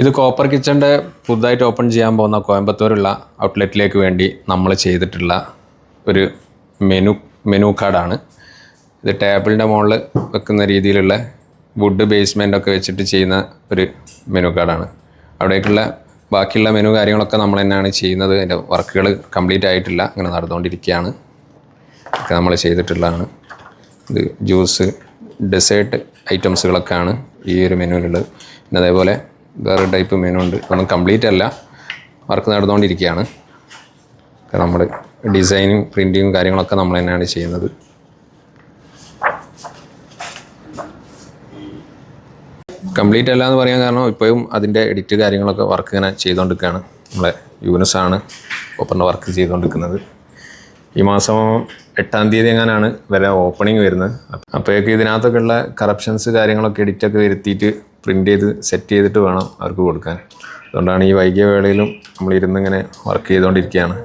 ഇത് കോപ്പർ കിച്ചൻ്റെ പുതുതായിട്ട് ഓപ്പൺ ചെയ്യാൻ പോകുന്ന കോയമ്പത്തൂരുള്ള ഔട്ട്ലെറ്റിലേക്ക് വേണ്ടി നമ്മൾ ചെയ്തിട്ടുള്ള ഒരു മെനു കാർഡാണ്. ഇത് ടേബിളിൻ്റെ മുകളിൽ വെക്കുന്ന രീതിയിലുള്ള വുഡ് ബേസ്മെൻ്റ് ഒക്കെ വെച്ചിട്ട് ചെയ്യുന്ന ഒരു മെനു കാർഡാണ്. അവിടേക്കുള്ള ബാക്കിയുള്ള മെനു കാര്യങ്ങളൊക്കെ നമ്മൾ തന്നെയാണ് ചെയ്യുന്നത്. അതിൻ്റെ വർക്കുകൾ കംപ്ലീറ്റ് ആയിട്ടില്ല, അങ്ങനെ നടന്നുകൊണ്ടിരിക്കുകയാണ്. ഒക്കെ നമ്മൾ ചെയ്തിട്ടുള്ളതാണ്. ഇത് ജ്യൂസ്, ഡെസേർട്ട് ഐറ്റംസുകളൊക്കെയാണ് ഈ ഒരു മെനുവിലുള്ളത്. പിന്നെ അതേപോലെ വേറെ ടൈപ്പ് മെനു ഉണ്ട്, ഒന്നും കംപ്ലീറ്റ് അല്ല, വർക്ക് നടന്നുകൊണ്ടിരിക്കുകയാണ്. നമ്മൾ ഡിസൈനും പ്രിൻറ്റിങ്ങും കാര്യങ്ങളൊക്കെ നമ്മൾ തന്നെയാണ് ചെയ്യുന്നത്. കംപ്ലീറ്റ് അല്ല എന്ന് പറയാൻ കാരണം ഇപ്പോഴും അതിൻ്റെ എഡിറ്റ് കാര്യങ്ങളൊക്കെ വർക്ക് ഇങ്ങനെ ചെയ്തുകൊണ്ടിരിക്കുകയാണ്. നമ്മളെ യൂനിസാണ് ഓപ്പറിൻ്റെ വർക്ക് ചെയ്തുകൊണ്ടിരിക്കുന്നത്. ഈ മാസം 8-ാം തീയതി എങ്ങനെയാണ് വരെ ഓപ്പണിങ് വരുന്നത്. അപ്പോഴേക്ക് ഇതിനകത്തൊക്കെ ഉള്ള കറപ്ഷൻസ് കാര്യങ്ങളൊക്കെ എഡിറ്റൊക്കെ വരുത്തിയിട്ട് പ്രിൻ്റ് ചെയ്ത് സെറ്റ് ചെയ്തിട്ട് വേണം അവർക്ക് കൊടുക്കാൻ. അതുകൊണ്ടാണ് ഈ വൈകിയ വേളയിലും നമ്മളിരുന്ന് ഇങ്ങനെ വർക്ക് ചെയ്തുകൊണ്ടിരിക്കുകയാണ്.